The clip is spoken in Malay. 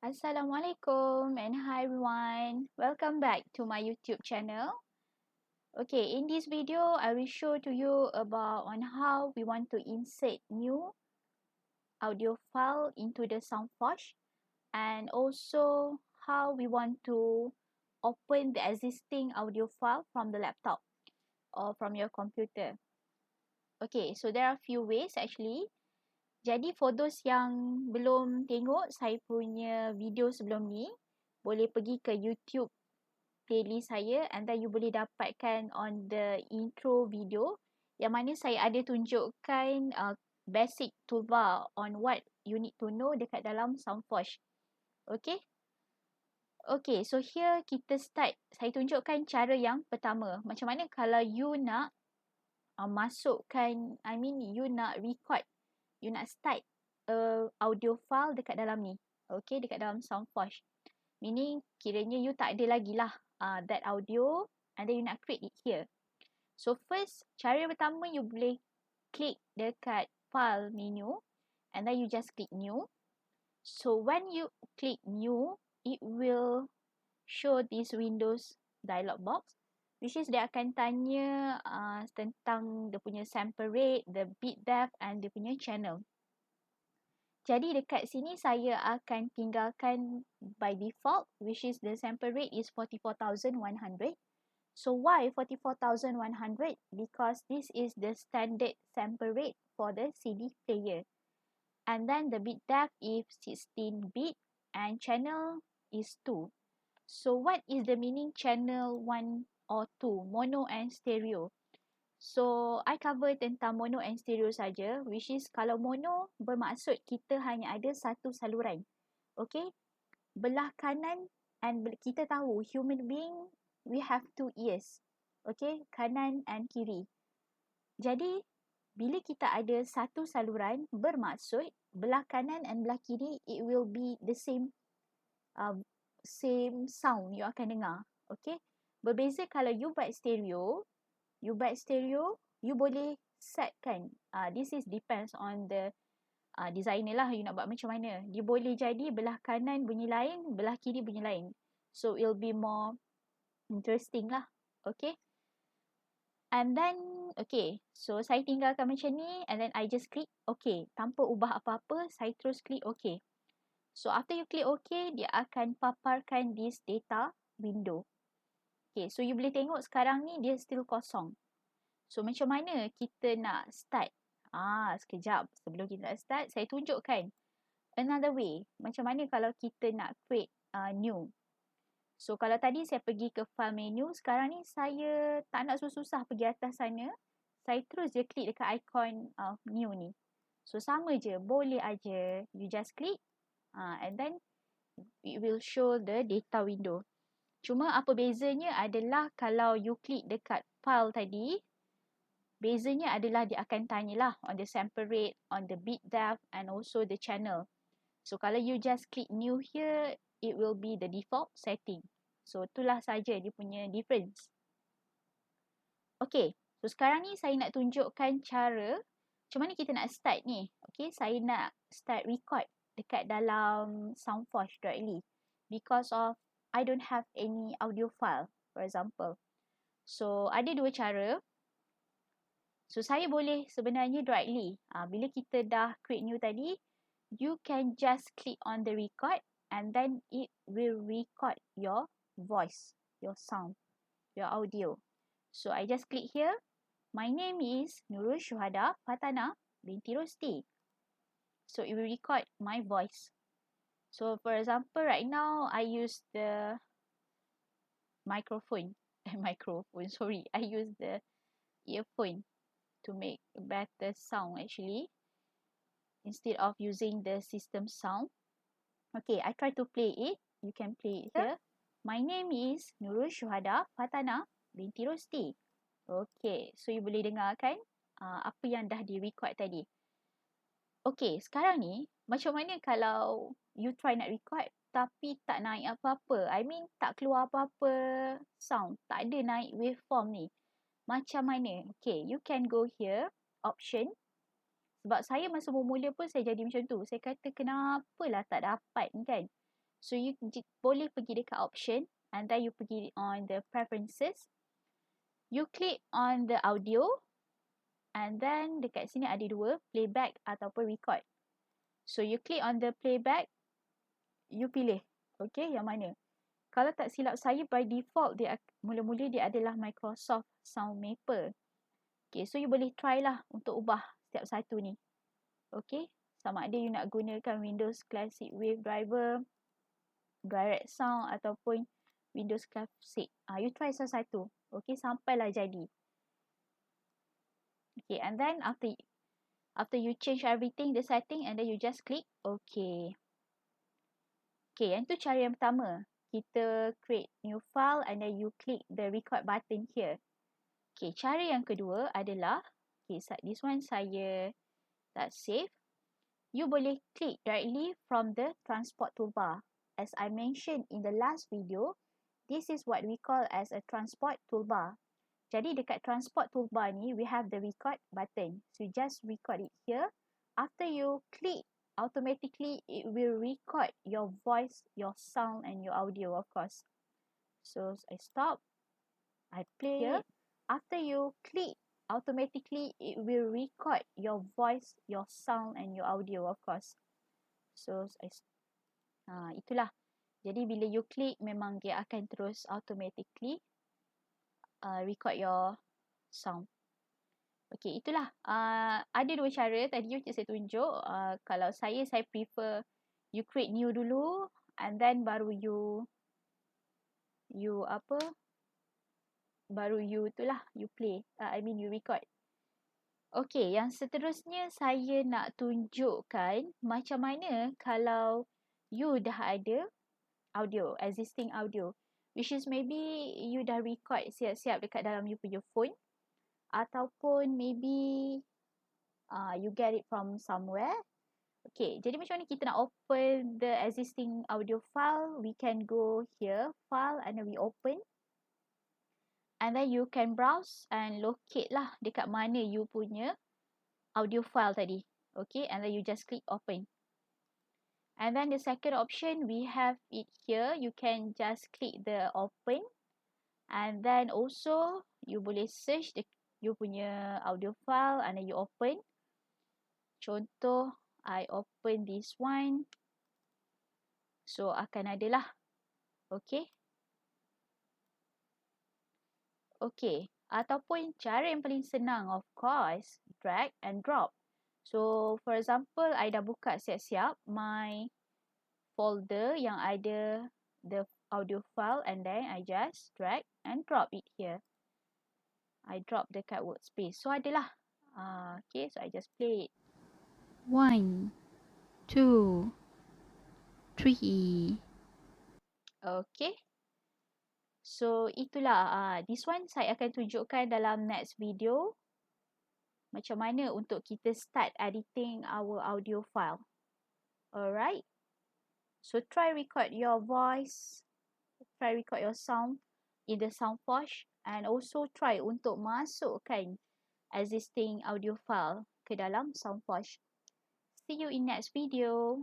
Assalamualaikum and hi everyone. Welcome back to my YouTube channel. Okay, in this video, I will show to you about on how we want to insert new audio file into the SoundForge and also how we want to open the existing audio file from the laptop or from your computer. Okay, so there are a few ways actually. Jadi for those yang belum tengok saya punya video sebelum ni, boleh pergi ke YouTube playlist saya and then you boleh dapatkan on the intro video yang mana saya ada tunjukkan basic toolbar on what you need to know dekat dalam SoundForge. Okay? Okay, so here kita start. Saya tunjukkan cara yang pertama. Macam mana kalau you nak masukkan, you nak record, you nak start audio file dekat dalam ni. Okay, dekat dalam SoundForge. Meaning, kiranya you tak ada lagi lah that audio and then you nak create it here. So, first, cara pertama you boleh klik dekat file menu and then you just click new. So, when you click new, it will show this Windows dialog box which is dia akan tanya tentang dia punya sample rate, the bit depth and dia punya channel. Jadi dekat sini saya akan tinggalkan by default which is the sample rate is 44,100. So why 44,100? Because this is the standard sample rate for the CD player. And then the bit depth is 16 bit and channel is 2. So what is the meaning channel 1 or 2? Mono and stereo. So, I cover tentang mono and stereo saja, which is kalau mono bermaksud kita hanya ada satu saluran. Okay? Belah kanan and kita tahu human being we have two ears. Okay? Kanan and kiri. Jadi, bila kita ada satu saluran bermaksud belah kanan and belah kiri it will be the same sound you akan dengar. Okay? Berbeza kalau you buat stereo, you boleh setkan. This is depends on the designer lah you nak buat macam mana. Dia boleh jadi belah kanan bunyi lain, belah kiri bunyi lain. So, it'll be more interesting lah. Okay. And then, okay. So, saya tinggalkan macam ni and then I just click okay. Tanpa ubah apa-apa, saya terus click okay. So, after you click okay, dia akan paparkan this data window. Okay, so you boleh tengok sekarang ni dia still kosong. So, macam mana kita nak start? Sekejap. Sebelum kita nak start, saya tunjukkan another way. Macam mana kalau kita nak create new. So, kalau tadi saya pergi ke file menu, sekarang ni saya tak nak susah-susah pergi atas sana. Saya terus je klik dekat icon new ni. So, sama je. Boleh aja. You just click. And then, it will show the data window. Cuma apa bezanya adalah kalau you klik dekat file tadi, bezanya adalah dia akan tanyalah on the sample rate, on the bit depth and also the channel. So kalau you just click new here, it will be the default setting. So itulah saja dia punya difference. Okay, so sekarang ni saya nak tunjukkan cara macam mana kita nak start ni. Okay, saya nak start record dekat dalam SoundForge directly because of I don't have any audio file, for example. So, ada dua cara. So, saya boleh sebenarnya directly. Bila kita dah create new tadi, you can just click on the record and then it will record your voice, your sound, your audio. So, I just click here. My name is Nurul Syuhada Fatana binti Rosti. So, it will record my voice. So, for example, right now, I use the microphone. I use the earphone to make a better sound actually. Instead of using the system sound. Okay, I try to play it. You can play it here. My name is Nurul Syuhada Fatana binti Rosti. Okay, so you boleh dengarkan apa yang dah di-record tadi. Okay, sekarang ni, macam mana kalau you try nak record tapi tak naik apa-apa? I mean, tak keluar apa-apa sound. Tak ada naik waveform ni. Macam mana? Okay, you can go here, option. Sebab saya masa mula pun saya jadi macam tu. Saya kata, kenapalah tak dapat kan? So you boleh pergi dekat option and then you pergi on the preferences. You click on the audio and then dekat sini ada dua, playback ataupun record. So you click on the playback, you pilih. Okay, yang mana? Kalau tak silap saya, by default dia mula-mula dia adalah Microsoft SoundMapper. Okay, so you boleh try lah untuk ubah setiap satu ni. Okay, sama ada you nak gunakan Windows Classic Wave Driver, Direct Sound ataupun Windows Classic. You try satu-satu. Okay, sampailah jadi. Okay, and then after you change everything, the setting, and then you just click OK. Okay, yang tu cara yang pertama. Kita create new file and then you click the record button here. Okay, cara yang kedua adalah, okay, this one saya tak save. You boleh click directly from the transport toolbar. As I mentioned in the last video, this is what we call as a transport toolbar. Jadi dekat transport toolbar ni, we have the record button. So you just record it here. After you click, automatically it will record your voice, your sound and your audio, of course. So I stop, I play here. After you click, automatically it will record your voice, your sound and your audio, of course. So itulah. Jadi bila you click, memang dia akan terus automatically record your sound. Okay, itulah. Ada dua cara tadi yang saya tunjuk. Kalau saya prefer you create new dulu and then baru you play. You record. Okay, yang seterusnya saya nak tunjukkan macam mana kalau you dah ada audio, existing audio. Which is maybe you dah record siap-siap dekat dalam you punya phone. Ataupun maybe you get it from somewhere. Okay, jadi macam mana kita nak open the existing audio file? We can go here, file, and then we open. And then you can browse and locate lah dekat mana you punya audio file tadi. Okay, and then you just click open. And then the second option, we have it here. You can just click the open. And then also, you boleh search you punya audio file and then you open. Contoh, I open this one. So, akan ada lah. Okay. Okay. Ataupun cara yang paling senang, of course, drag and drop. So, for example, I dah buka siap-siap my folder yang ada the audio file and then I just drag and drop it here. I drop dekat workspace. So, adalah. Okay, so I just play it. 1, 2, 3. Okay. So, itulah. This one saya akan tunjukkan dalam next video. Macam mana untuk kita start editing our audio file. Alright. So, try record your voice. Try record your sound in the Soundforge. And also try untuk masukkan existing audio file ke dalam Soundforge. See you in next video.